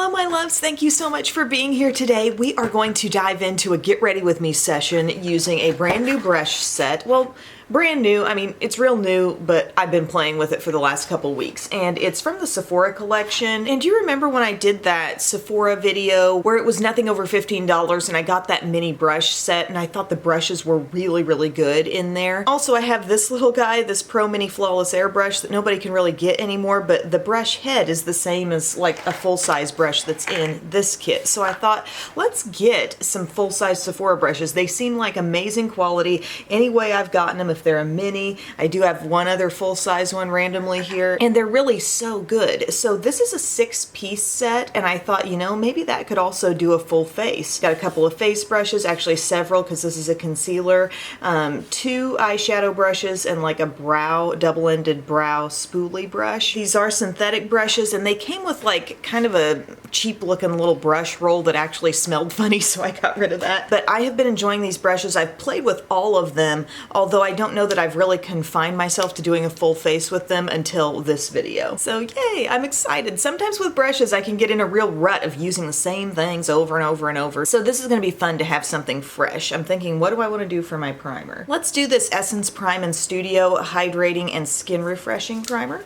Hello my loves, thank you so much for being here today. We are going to dive into a get ready with me session using a brand new brush set. Well, brand new, I mean it's real new, but I've been playing with it for the last couple weeks, and it's from the Sephora collection. And do you remember when I did that Sephora video where it was nothing over $15 and I got that mini brush set and I thought the brushes were really good in there? Also, I have this little guy, this Pro Mini Flawless Airbrush that nobody can really get anymore, but the brush head is the same as like a full-size brush that's in this kit. So I thought, let's get some full-size Sephora brushes. They seem like amazing quality any way I've gotten them. If they're a mini, I do have one other full-size one randomly here, and they're really so good. So this is a 6-piece set, and I thought, you know, maybe that could also do a full face. Got a couple of face brushes, actually several, because this is a concealer, 2 eyeshadow brushes, and like a brow, double-ended brow spoolie brush. These are synthetic brushes, and they came with like kind of a cheap looking little brush roll that actually smelled funny, so I got rid of that. But I have been enjoying these brushes. I've played with all of them, although I don't know that I've really confined myself to doing a full face with them until this video. So yay, I'm excited. Sometimes with brushes I can get in a real rut of using the same things over and over and over. So this is going to be fun to have something fresh. I'm thinking, what do I want to do for my primer? Let's do this Essence Prime in Studio Hydrating and Skin Refreshing Primer.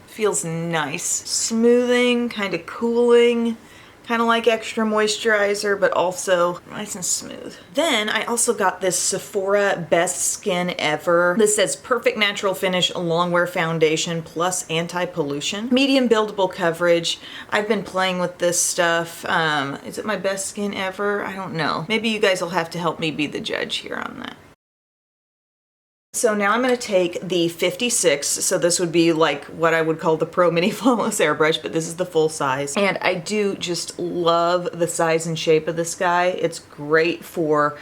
Feels nice. Smoothing, kind of cooling. Kind of like extra moisturizer, but also nice and smooth. Then I also got this Sephora Best Skin Ever. This says perfect natural finish longwear foundation plus anti-pollution. Medium buildable coverage. I've been playing with this stuff. Is it my best skin ever? I don't know. Maybe you guys will have to help me be the judge here on that. So now I'm going to take the 56, so this would be like what I would call the Pro Mini Flawless Airbrush, but this is the full size. And I do just love the size and shape of this guy. It's great for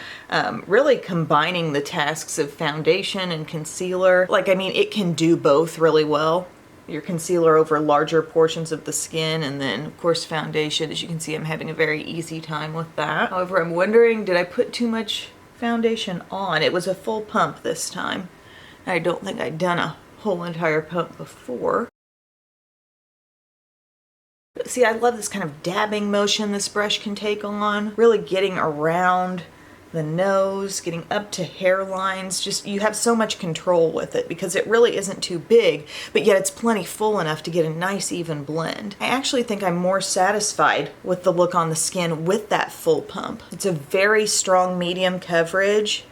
really combining the tasks of foundation and concealer. Like, I mean, it can do both really well. Your concealer over larger portions of the skin, and then of course foundation. As you can see, I'm having a very easy time with that. However, I'm wondering, did I put too much foundation on? It was a full pump this time. I don't think I'd done a whole entire pump before. But see, I love this kind of dabbing motion this brush can take on. Really getting around the nose, getting up to hairlines. Just, you have so much control with it because it really isn't too big, but yet it's plenty full enough to get a nice even blend. I actually think I'm more satisfied with the look on the skin with that full pump. It's a very strong medium coverage,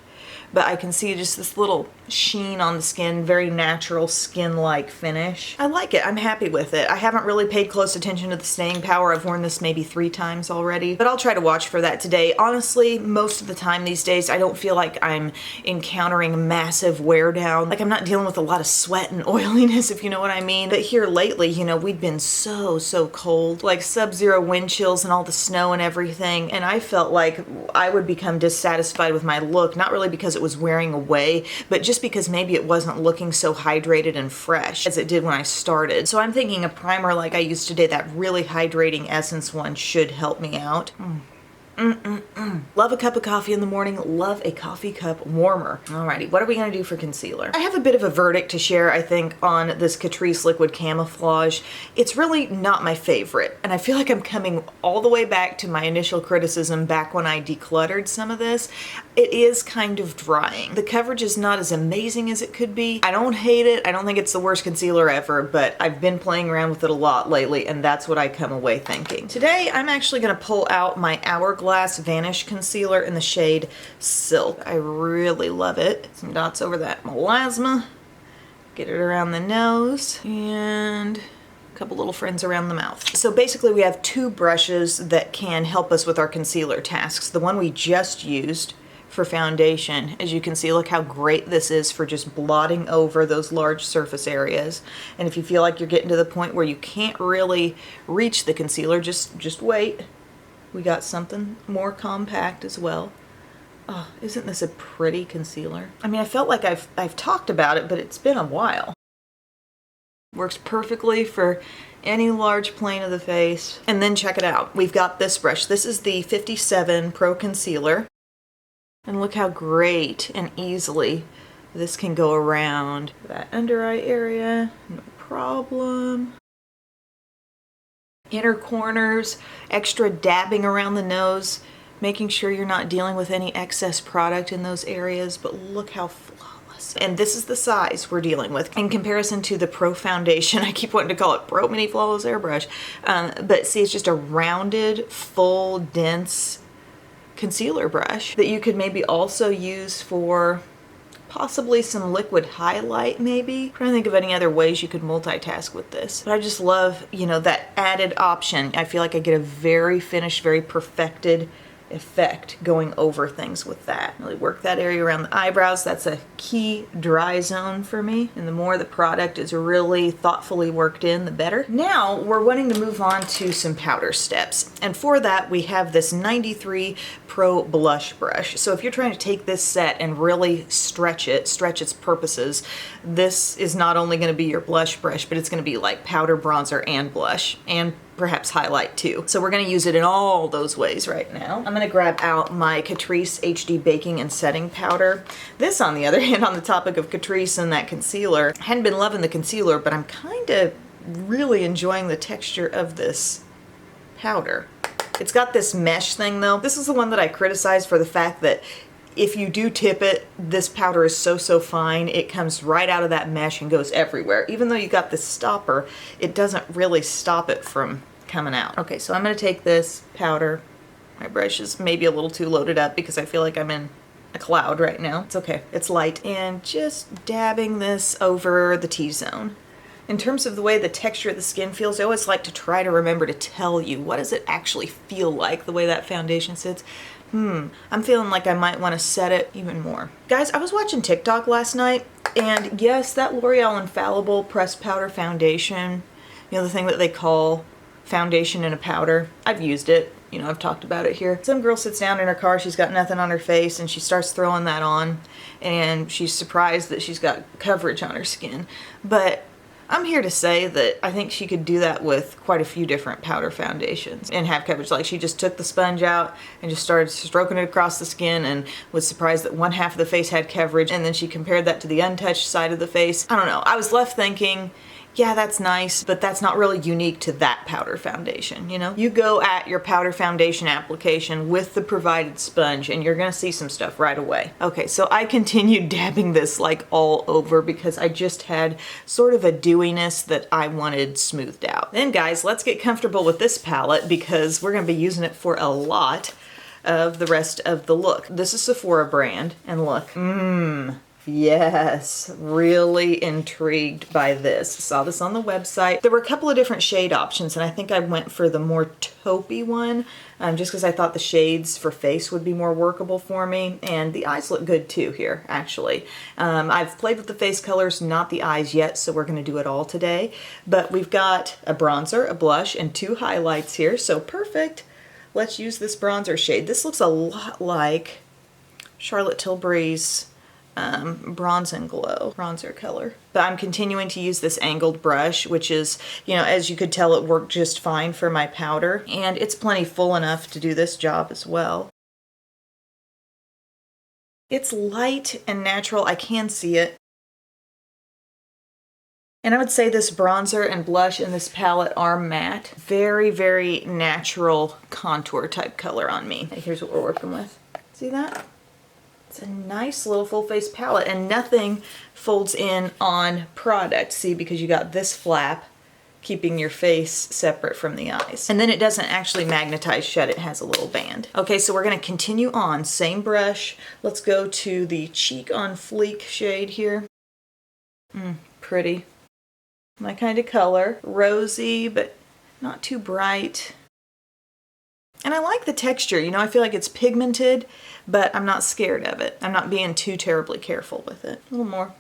but I can see just this little sheen on the skin, very natural skin-like finish. I like it. I'm happy with it. I haven't really paid close attention to the staying power. I've worn this maybe 3 times already, but I'll try to watch for that today. Honestly, most of the time these days, I don't feel like I'm encountering massive wear down. Like, I'm not dealing with a lot of sweat and oiliness, if you know what I mean. But here lately, you know, we've been so cold, like sub-zero wind chills and all the snow and everything, and I felt like I would become dissatisfied with my look, not really because it was wearing away, but just because maybe it wasn't looking so hydrated and fresh as it did when I started. So I'm thinking a primer like I used today, that really hydrating Essence one, should help me out. Love a cup of coffee in the morning, love a coffee cup warmer. Alrighty, what are we gonna do for concealer? I have a bit of a verdict to share, I think, on this Catrice Liquid Camouflage. It's really not my favorite, and I feel like I'm coming all the way back to my initial criticism back when I decluttered some of this. It is kind of drying. The coverage is not as amazing as it could be. I don't hate it. I don't think it's the worst concealer ever, but I've been playing around with it a lot lately, and that's what I come away thinking. Today, I'm actually gonna pull out my Hourglass Vanish Concealer in the shade Silk. I really love it. Some dots over that melasma. Get it around the nose, and a couple little friends around the mouth. So basically we have 2 brushes that can help us with our concealer tasks. The one we just used for foundation, as you can see, look how great this is for just blotting over those large surface areas. And if you feel like you're getting to the point where you can't really reach the concealer, just wait. We got something more compact as well. Oh, isn't this a pretty concealer? I mean, I felt like I've talked about it, but it's been a while. Works perfectly for any large plane of the face. And then check it out. We've got this brush. This is the 57 Pro Concealer. And look how great and easily this can go around that under eye area. No problem. inner corners, extra dabbing around the nose, making sure you're not dealing with any excess product in those areas, but look how flawless. And this is the size we're dealing with in comparison to the Pro Foundation. I keep wanting to call it Pro Mini Flawless Airbrush. But see, it's just a rounded, full, dense concealer brush that you could maybe also use for possibly some liquid highlight maybe. I'm trying to think of any other ways you could multitask with this. But I just love, you know, that added option. I feel like I get a very finished, very perfected effect going over things with that. Really work that area around the eyebrows. That's a key dry zone for me. And the more the product is really thoughtfully worked in, the better. Now we're wanting to move on to some powder steps. And for that, we have this 93 Pro Blush Brush. So if you're trying to take this set and really stretch its purposes, this is not only going to be your blush brush, but it's going to be like powder, bronzer, and blush, and perhaps highlight too. So we're going to use it in all those ways right now. I'm going to grab out my Catrice HD Baking and Setting Powder. This, on the other hand, on the topic of Catrice and that concealer, I hadn't been loving the concealer, but I'm kind of really enjoying the texture of this powder. It's got this mesh thing though. This is the one that I criticized for the fact that if you do tip it, this powder is so fine, it comes right out of that mesh and goes everywhere. Even though you got this stopper, it doesn't really stop it from coming out. Okay, so I'm gonna take this powder. My brush is maybe a little too loaded up because I feel like I'm in a cloud right now. It's okay, it's light. And just dabbing this over the T-zone. In terms of the way the texture of the skin feels, I always like to try to remember to tell you what does it actually feel like, the way that foundation sits. I'm feeling like I might want to set it even more. Guys, I was watching TikTok last night, and yes, that L'Oreal Infallible Pressed Powder Foundation, you know, the thing that they call foundation in a powder, I've used it. You know, I've talked about it here. Some girl sits down in her car, she's got nothing on her face, and she starts throwing that on, and she's surprised that she's got coverage on her skin. But I'm here to say that I think she could do that with quite a few different powder foundations and have coverage. Like, she just took the sponge out and just started stroking it across the skin and was surprised that one half of the face had coverage, and then she compared that to the untouched side of the face. I don't know. I was left thinking, yeah, that's nice, but that's not really unique to that powder foundation, you know? You go at your powder foundation application with the provided sponge and you're gonna see some stuff right away. Okay, so I continued dabbing this like all over because I just had sort of a dewiness that I wanted smoothed out. Then guys, let's get comfortable with this palette because we're gonna be using it for a lot of the rest of the look. This is Sephora brand, and look, yes, really intrigued by this. Saw this on the website. There were a couple of different shade options, and I think I went for the more taupey one, just because I thought the shades for face would be more workable for me, and the eyes look good too here, actually. I've played with the face colors, not the eyes yet, so we're going to do it all today. But we've got a bronzer, a blush, and two highlights here, so perfect. Let's use this bronzer shade. This looks a lot like Charlotte Tilbury's Bronze and Glow bronzer color. But I'm continuing to use this angled brush, which is, you know, as you could tell, it worked just fine for my powder, and it's plenty full enough to do this job as well. It's light and natural. I can see it. And I would say this bronzer and blush in this palette are matte. Very, very natural contour type color on me. And here's what we're working with. See that? It's a nice little full face palette, and nothing folds in on product. See, because you got this flap keeping your face separate from the eyes. And then it doesn't actually magnetize shut, it has a little band. Okay, so we're gonna continue on, same brush. Let's go to the Cheek on Fleek shade here. Pretty. My kind of color. Rosy, but not too bright. And I like the texture, you know, I feel like it's pigmented, but I'm not scared of it. I'm not being too terribly careful with it. A little more.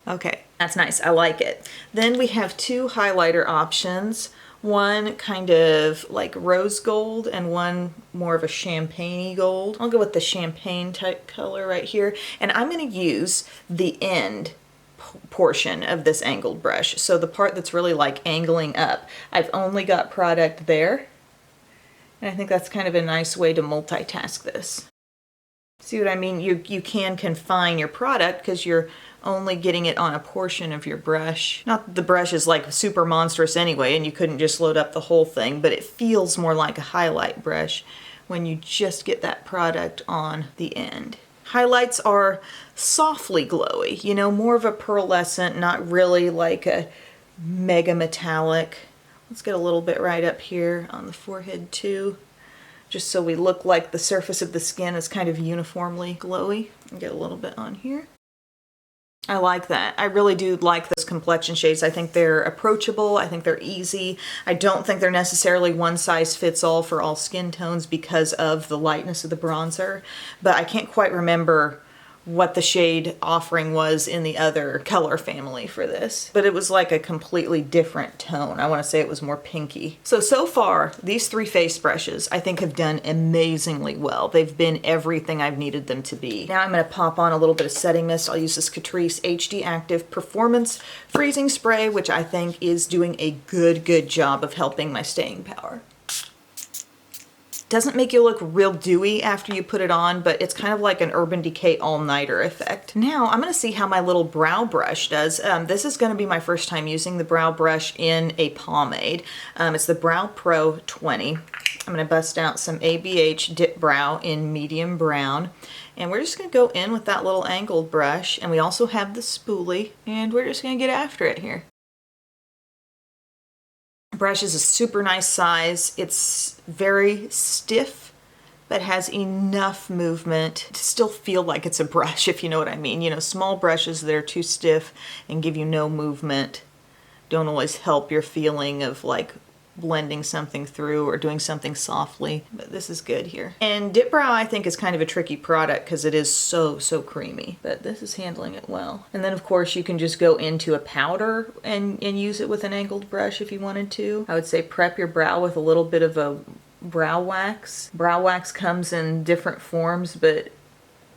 Okay, that's nice, I like it. Then we have two highlighter options. One kind of like rose gold and one more of a champagne-y gold. I'll go with the champagne type color right here. And I'm gonna use the end portion of this angled brush. So the part that's really like angling up. I've only got product there. And I think that's kind of a nice way to multitask this. See what I mean? You can confine your product because you're only getting it on a portion of your brush. Not that the brush is like super monstrous anyway and you couldn't just load up the whole thing, but it feels more like a highlight brush when you just get that product on the end. Highlights are softly glowy, you know, more of a pearlescent, not really like a mega metallic. Let's get a little bit right up here on the forehead too, just so we look like the surface of the skin is kind of uniformly glowy. And get a little bit on here. I like that. I really do like those complexion shades. I think they're approachable. I think they're easy. I don't think they're necessarily one size fits all for all skin tones because of the lightness of the bronzer, but I can't quite remember what the shade offering was in the other color family for this, but it was like a completely different tone. I want to say it was more pinky. So far, these three face brushes I think have done amazingly well. They've been everything I've needed them to be. Now I'm going to pop on a little bit of setting mist. I'll use this Catrice HD Active Performance Freezing Spray, which I think is doing a good job of helping my staying power. Doesn't make you look real dewy after you put it on, but it's kind of like an Urban Decay all-nighter effect. Now I'm going to see how my little brow brush does. This is going to be my first time using the brow brush in a pomade. It's the Brow Pro 20. I'm going to bust out some ABH Dip Brow in medium brown. And we're just going to go in with that little angled brush. And we also have the spoolie. And we're just going to get after it here. Brush is a super nice size. It's very stiff, but has enough movement to still feel like it's a brush, if you know what I mean. You know, small brushes that are too stiff and give you no movement don't always help your feeling of like blending something through or doing something softly, but this is good here. And Dip Brow I think is kind of a tricky product because it is so creamy, but this is handling it well. And then of course you can just go into a powder and use it with an angled brush if you wanted to. I would say prep your brow with a little bit of a brow wax. Brow wax comes in different forms, but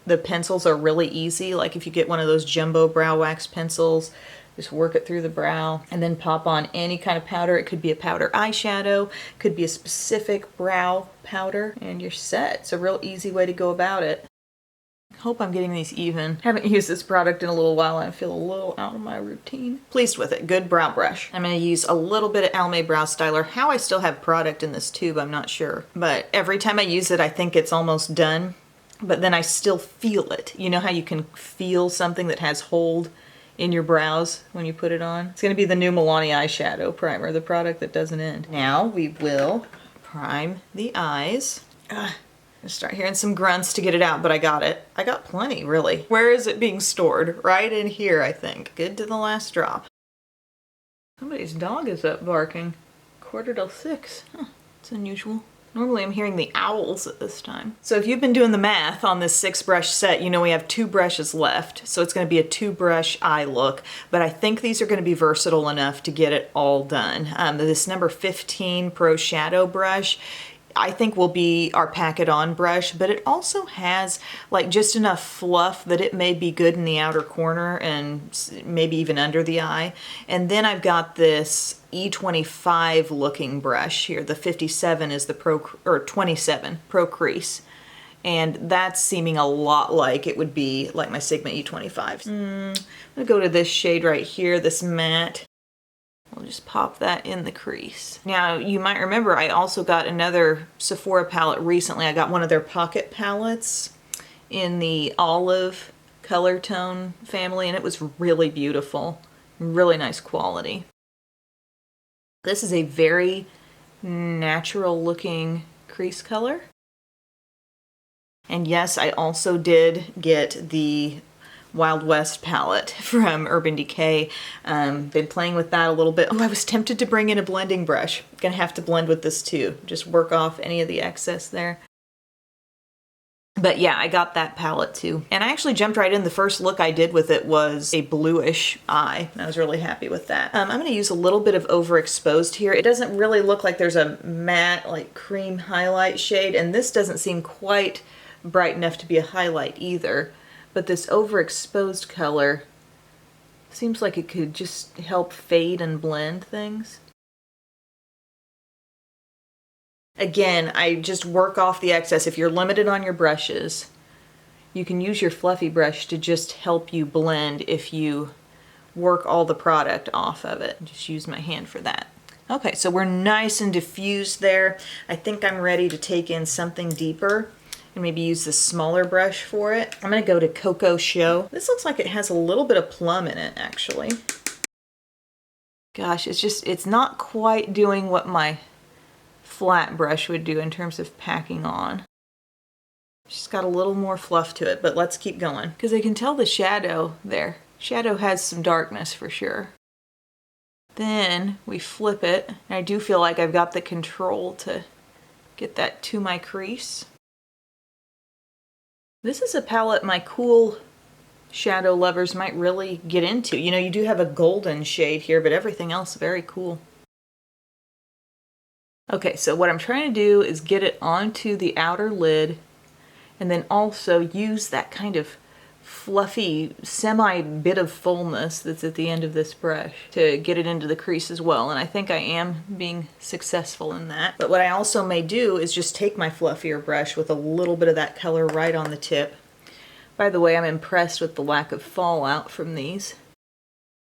the pencils are really easy. Like if you get one of those jumbo brow wax pencils, just work it through the brow and then pop on any kind of powder. It could be a powder eyeshadow, could be a specific brow powder, and you're set. It's a real easy way to go about it. Hope I'm getting these even. Haven't used this product in a little while and I feel a little out of my routine. Pleased with it. Good brow brush. I'm going to use a little bit of Almay Brow Styler. How I still have product in this tube, I'm not sure. But every time I use it, I think it's almost done. But then I still feel it. You know how you can feel something that has hold in your brows when you put it on? It's going to be the new Milani eyeshadow primer, the product that doesn't end. Now we will prime the eyes. I'm gonna start hearing some grunts to get it out, but I got it. I got plenty, really. Where is it being stored? Right in here, I think. Good to the last drop. Somebody's dog is up barking. 6:15. Huh, it's unusual. Normally I'm hearing the owls at this time. So if you've been doing the math on this 6-brush set, you know we have 2 brushes left. So it's going to be a 2-brush eye look, but I think these are going to be versatile enough to get it all done. This number 15 Pro Shadow brush, I think will be our pack it on brush, but it also has like just enough fluff that it may be good in the outer corner and maybe even under the eye. And then I've got this E25 looking brush here. The 57 is the Pro, or 27 Pro Crease. And that's seeming a lot like it would be like my Sigma E25. I'm gonna go to this shade right here, this matte. We'll just pop that in the crease. Now, you might remember I also got another Sephora palette recently. I got one of their pocket palettes in the olive color tone family, and it was really beautiful. Really nice quality. This is a very natural looking crease color. And yes, I also did get the Wild West palette from Urban Decay. Been playing with that a little bit. Oh, I was tempted to bring in a blending brush. Gonna have to blend with this too. Just work off any of the excess there. But yeah, I got that palette too. And I actually jumped right in. The first look I did with it was a bluish eye. And I was really happy with that. I'm gonna use a little bit of Overexposed here. It doesn't really look like there's a matte, like cream highlight shade. And this doesn't seem quite bright enough to be a highlight either. But this Overexposed color seems like it could just help fade and blend things. Again, I just work off the excess. If you're limited on your brushes, You can use your fluffy brush to just help you blend if you work all the product off of it. Just use my hand for that. Okay, so we're nice and diffused there. I think I'm ready to take in something deeper and maybe use the smaller brush for it. I'm gonna go to Cocoa Show. This looks like it has a little bit of plum in it, actually. Gosh, it's not quite doing what my flat brush would do in terms of packing on. Just got a little more fluff to it, but let's keep going. Because I can tell the shadow there. Shadow has some darkness for sure. Then we flip it, and I do feel like I've got the control to get that to my crease. This is a palette my cool shadow lovers might really get into. You know, you do have a golden shade here, but everything else very cool. Okay, so what I'm trying to do is get it onto the outer lid and then also use that kind of fluffy semi bit of fullness that's at the end of this brush to get it into the crease as well. And I think I am being successful in that. But what I also may do is just take my fluffier brush with a little bit of that color right on the tip. By the way, I'm impressed with the lack of fallout from these.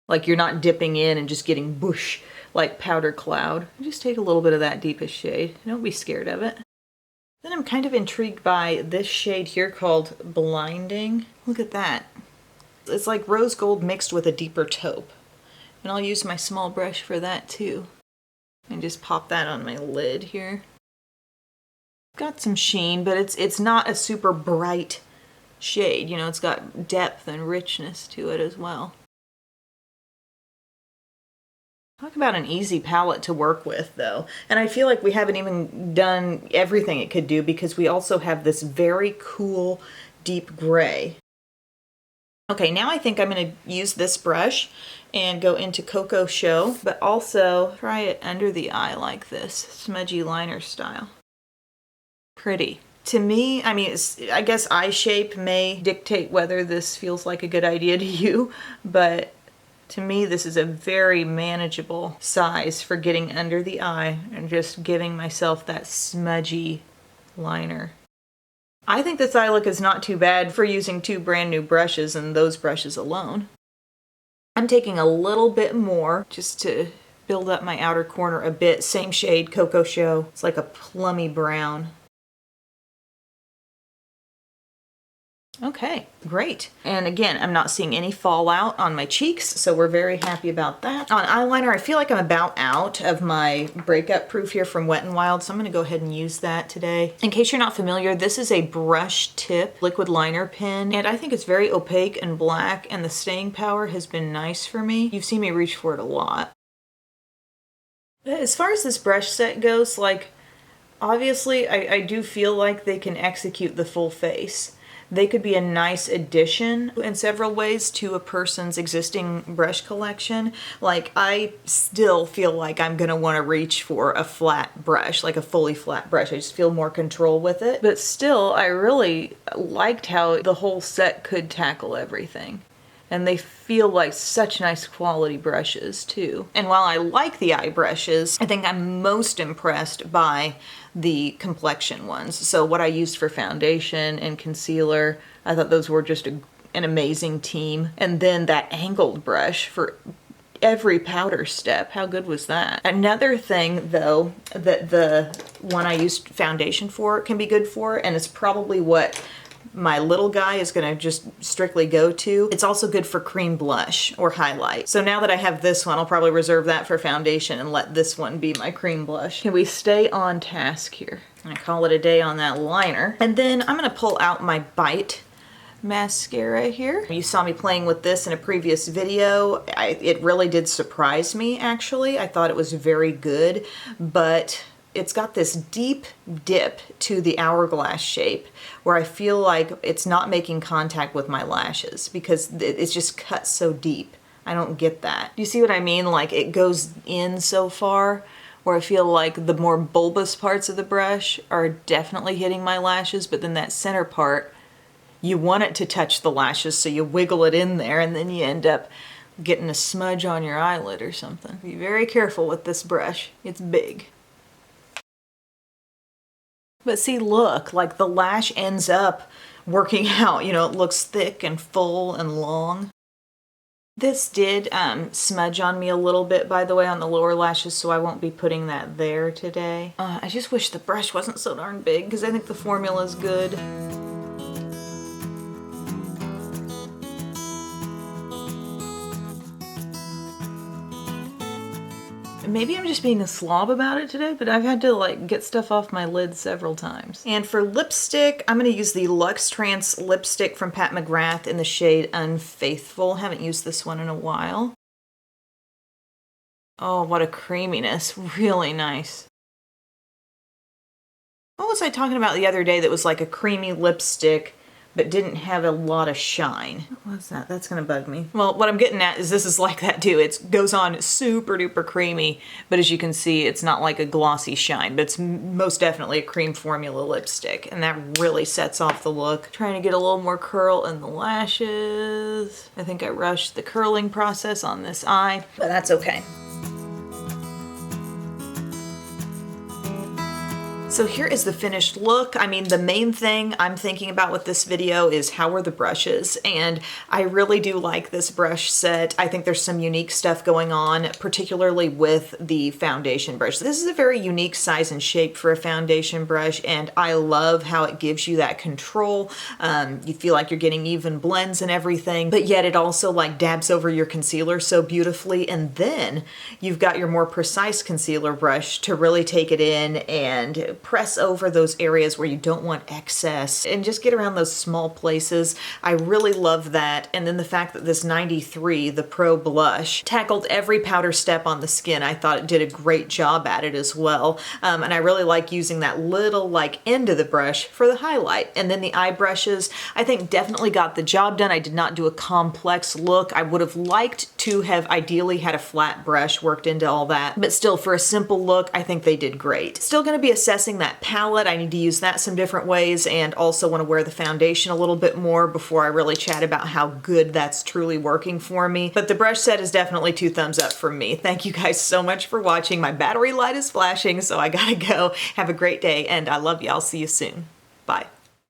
Like you're not dipping in and just getting bush like powder cloud. Just take a little bit of that deepest shade. Don't be scared of it. Then I'm kind of intrigued by this shade here called Blinding. Look at that. It's like rose gold mixed with a deeper taupe. And I'll use my small brush for that too. And just pop that on my lid here. Got some sheen, but it's not a super bright shade. You know, it's got depth and richness to it as well. Talk about an easy palette to work with though. And I feel like we haven't even done everything it could do because we also have this very cool deep gray. Okay, now I think I'm going to use this brush and go into Cocoa Show, but also try it under the eye like this, smudgy liner style. Pretty. To me, I mean, I guess eye shape may dictate whether this feels like a good idea to you, but to me, this is a very manageable size for getting under the eye and just giving myself that smudgy liner. I think this eye look is not too bad for using two brand new brushes and those brushes alone. I'm taking a little bit more just to build up my outer corner a bit. Same shade, Cocoa Show. It's like a plummy brown. Okay, great. And again, I'm not seeing any fallout on my cheeks, so we're very happy about that. On eyeliner, I feel like I'm about out of my breakup proof here from Wet n Wild, so I'm gonna go ahead and use that today. In case you're not familiar, this is a brush tip liquid liner pen, and I think it's very opaque and black, and the staying power has been nice for me. You've seen me reach for it a lot. As far as this brush set goes, like, obviously, I do feel like they can execute the full face. They could be a nice addition in several ways to a person's existing brush collection. Like, I still feel like I'm gonna wanna reach for a flat brush, like a fully flat brush. I just feel more control with it. But still, I really liked how the whole set could tackle everything. And they feel like such nice quality brushes too. And while I like the eye brushes, I think I'm most impressed by the complexion ones. So what I used for foundation and concealer, I thought those were just an amazing team. And then that angled brush for every powder step. How good was that? Another thing though, that the one I used foundation for can be good for, and it's probably what my little guy is gonna just strictly go to. It's also good for cream blush or highlight. So now that I have this one, I'll probably reserve that for foundation and let this one be my cream blush. Can we stay on task here? I call it a day on that liner. And then I'm gonna pull out my Bite mascara here. You saw me playing with this in a previous video. It really did surprise me, actually. I thought it was very good, but it's got this deep dip to the hourglass shape where I feel like it's not making contact with my lashes because it's just cut so deep. I don't get that. Do you see what I mean? Like, it goes in so far where I feel like the more bulbous parts of the brush are definitely hitting my lashes, but then that center part, you want it to touch the lashes, so you wiggle it in there and then you end up getting a smudge on your eyelid or something. Be very careful with this brush. It's big. But see, look, like the lash ends up working out, you know, it looks thick and full and long. This did smudge on me a little bit, by the way, on the lower lashes, so I won't be putting that there today. I just wish the brush wasn't so darn big, because I think the formula is good. Maybe I'm just being a slob about it today, but I've had to like get stuff off my lid several times. And for lipstick, I'm gonna use the LuxTrance Lipstick from Pat McGrath in the shade Unfaithful. Haven't used this one in a while. Oh, what a creaminess, really nice. What was I talking about the other day that was like a creamy lipstick but didn't have a lot of shine? What was that? That's gonna bug me. Well, what I'm getting at is this is like that too. It goes on super duper creamy, but as you can see, it's not like a glossy shine, but it's most definitely a cream formula lipstick, and that really sets off the look. Trying to get a little more curl in the lashes. I think I rushed the curling process on this eye, but that's okay. So here is the finished look. I mean, the main thing I'm thinking about with this video is how are the brushes, and I really do like this brush set. I think there's some unique stuff going on, particularly with the foundation brush. This is a very unique size and shape for a foundation brush, and I love how it gives you that control. You feel like you're getting even blends and everything, but yet it also like dabs over your concealer so beautifully, and then you've got your more precise concealer brush to really take it in and press over those areas where you don't want excess and just get around those small places. I really love that. And then the fact that this 93, the Pro Blush, tackled every powder step on the skin. I thought it did a great job at it as well. And I really like using that little like end of the brush for the highlight. And then the eye brushes, I think definitely got the job done. I did not do a complex look. I would have liked to have ideally had a flat brush worked into all that, but still for a simple look, I think they did great. Still gonna be assessing that palette. I need to use that some different ways, and also want to wear the foundation a little bit more before I really chat about how good that's truly working for me. But the brush set is definitely 2 thumbs up from me. Thank you guys so much for watching. My battery light is flashing, so I gotta go. Have a great day, and I love you. I'll see you soon. Bye.